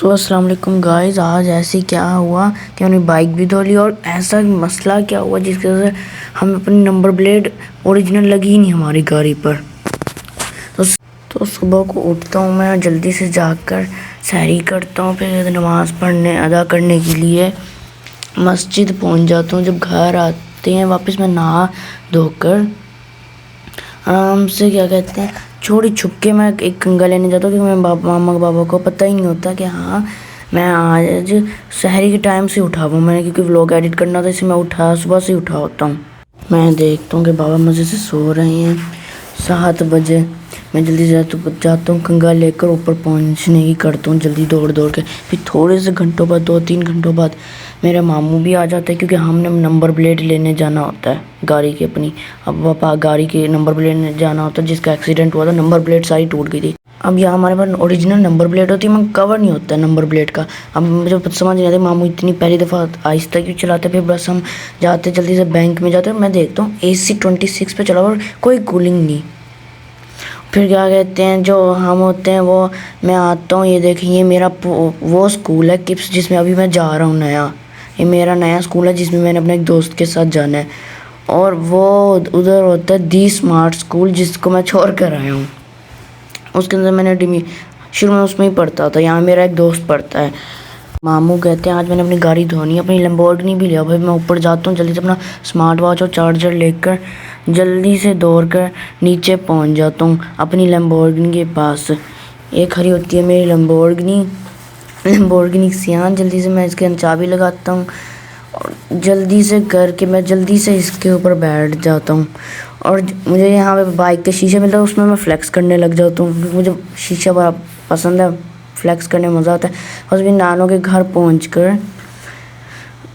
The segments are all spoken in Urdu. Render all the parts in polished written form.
السلام علیکم گائز. آج ایسے کیا ہوا کہ میں نے بائک بھی دھو لی اور ایسا مسئلہ کیا ہوا جس کی وجہ سے ہم اپنی نمبر پلیٹ اوریجنل لگی ہی نہیں ہماری گاڑی پر. تو صبح کو اٹھتا ہوں میں جلدی سے جا کر سحری کرتا ہوں، پھر نماز ادا کرنے کے لیے مسجد پہنچ جاتا ہوں. جب گھر آتے ہیں واپس میں نہا دھو کر آرام سے کیا کہتے ہیں چھوڑی چھپ کے میں ایک کنگا لینے جاتا ہوں، کیونکہ میں ماما بابا کو پتہ ہی نہیں ہوتا کہ ہاں میں آج سحری کے ٹائم سے اٹھا ہوں. میں نے کیونکہ ولاگ ایڈٹ کرنا تھا، اس سے میں صبح سے اٹھا ہوتا ہوں. میں دیکھتا ہوں کہ بابا مجھے سے سو رہے ہیں 7 بجے. میں جلدی سے جاتا ہوں کنگا لے کر اوپر پہنچنے کی کرتا ہوں جلدی دوڑ کے. پھر تھوڑے سے گھنٹوں بعد 2-3 گھنٹوں بعد میرا ماموں بھی آ جاتا ہے، کیونکہ ہم نے نمبر پلیٹ لینے جانا ہوتا ہے گاڑی کی اپنی. اب پاپا گاڑی کی نمبر پلیٹ لینے جانا ہوتا ہے، جس کا ایکسیڈنٹ ہوا تھا نمبر پلیٹ ساری ٹوٹ گئی تھی. اب یہاں ہمارے پاس اوریجنل نمبر پلیٹ ہوتی ہے مگر کور نہیں ہوتا ہے نمبر پلیٹ کا. اب مجھے سمجھ نہیں آتا ماموں اتنی پہلی دفعہ آہستہ کیوں چلاتے. پھر بس ہم جاتے جلدی سے بینک میں جاتے، میں دیکھتا ہوں AC 26 پہ چلا اور کوئی کولنگ نہیں. پھر کیا کہتے ہیں جو ہم ہوتے ہیں وہ میں آتا ہوں، یہ دیکھیں یہ میرا وہ اسکول ہے کپس جس میں ابھی میں جا رہا ہوں نیا. یہ میرا نیا اسکول ہے جس میں میں نے اپنے ایک دوست کے ساتھ جانا ہے. اور وہ ادھر ہوتا ہے دی اسمارٹ اسکول جس کو میں چھوڑ کر آیا ہوں. اس کے اندر میں نے شروع میں اس میں ہی پڑھتا تھا، یہاں میرا ایک دوست پڑھتا ہے. ماموں کہتے ہیں آج میں نے اپنی گاڑی دھونی ہے، اپنی لمبورگنی بھی لیا. بھائی میں اوپر جاتا ہوں جلدی سے اپنا اسمارٹ واچ اور چارجر لے کر جلدی سے دوڑ کر نیچے پہنچ جاتا ہوں اپنی لمبورگنی کے پاس. ایک کھڑی ہوتی ہے میری لمبورگنی سیان. جلدی سے میں اس کے چابی لگاتا ہوں اور جلدی سے کر کے میں جلدی سے اس کے اوپر بیٹھ جاتا ہوں. اور مجھے یہاں پہ بائک کے شیشے ملتا ہے، اس میں فلیکس کرنے لگ جاتا ہوں کیونکہ مجھے شیشہ بڑا پسند ہے، فلیکس کرنے میں مزہ آتا ہے. اور بھی نانوں کے گھر پہنچ کر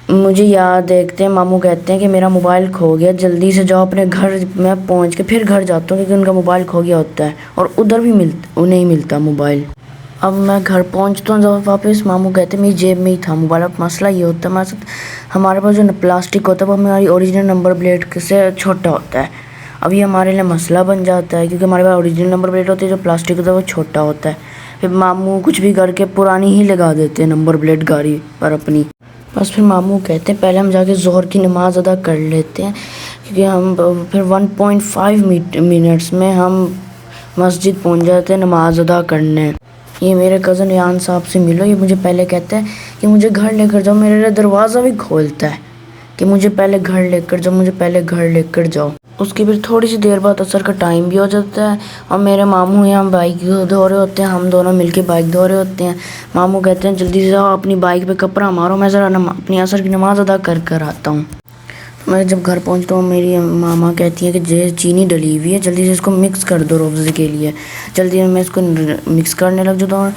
مجھے یاد دیکھتے ہیں ماموں کہتے ہیں کہ میرا موبائل کھو گیا، جلدی سے جاؤ اپنے گھر. میں پہنچ کے پھر گھر جاتا ہوں کیونکہ ان کا موبائل کھو گیا ہوتا ہے اور ادھر بھی نہیں ملتا موبائل. اب میں گھر پہنچتا ہوں جب واپس ماموں کہتے ہیں میری جیب میں ہی تھا موبائل. اب مسئلہ یہ ہوتا ہے ہمارے پاس جو پلاسٹک ہوتا ہے وہ ہماری اوریجنل نمبر پلیٹ سے چھوٹا ہوتا ہے. اب یہ ہمارے لیے مسئلہ بن جاتا ہے کیونکہ ہمارے پاس اوریجنل نمبر پلیٹ ہوتی ہے، جو پلاسٹک ہوتا ہے وہ چھوٹا ہوتا ہے. پھر ماموں کچھ بھی کر کے پرانی ہی لگا دیتے ہیں نمبر پلیٹ گاڑی پر اپنی. بس پھر ماموں کہتے ہیں پہلے ہم جا کے ظہر کی نماز ادا کر لیتے ہیں، کیونکہ ہم پھر 1.5 منٹس میں ہم مسجد پہنچ جاتے ہیں نماز ادا کرنے. یہ میرے کزن ریان صاحب سے ملو. یہ مجھے پہلے کہتا ہے کہ مجھے گھر لے کر جاؤ، میرے لیے دروازہ بھی کھولتا ہے کہ مجھے پہلے گھر لے کر جاؤ. اس کی پھر تھوڑی سی دیر بعد عصر کا ٹائم بھی ہو جاتا ہے اور میرے ماموں یہاں بائک دھو رہے ہوتے ہیں، ہم دونوں مل کے بائک دھو رہے ہوتے ہیں. ماموں کہتے ہیں جلدی سے جاؤ اپنی بائک پہ کپڑا مارو، میں ذرا اپنی عصر کی نماز ادا کر آتا ہوں. میں جب گھر پہنچتا ہوں میری ماما کہتی ہیں کہ چینی ڈلی ہوئی ہے، جلدی سے اس کو مکس کر دو روزے کے لیے. جلدی میں اس کو مکس کرنے لگ جاتا ہوں.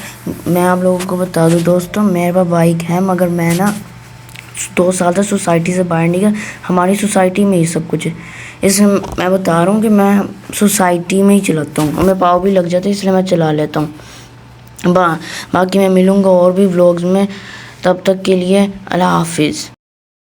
میں آپ لوگوں کو بتا دوں دوستوں، میرے پاس بائک ہے مگر میں 2 سال تک سوسائٹی سے باہر نہیں گیا. ہماری سوسائٹی میں ہی سب کچھ ہے، اس لیے میں بتا رہا ہوں کہ میں سوسائٹی میں ہی چلاتا ہوں. ہمیں پاؤ بھی لگ جاتے ہیں اس لیے میں چلا لیتا ہوں. باقی میں ملوں گا اور بھی ولاگز میں، تب تک کے لیے اللہ حافظ.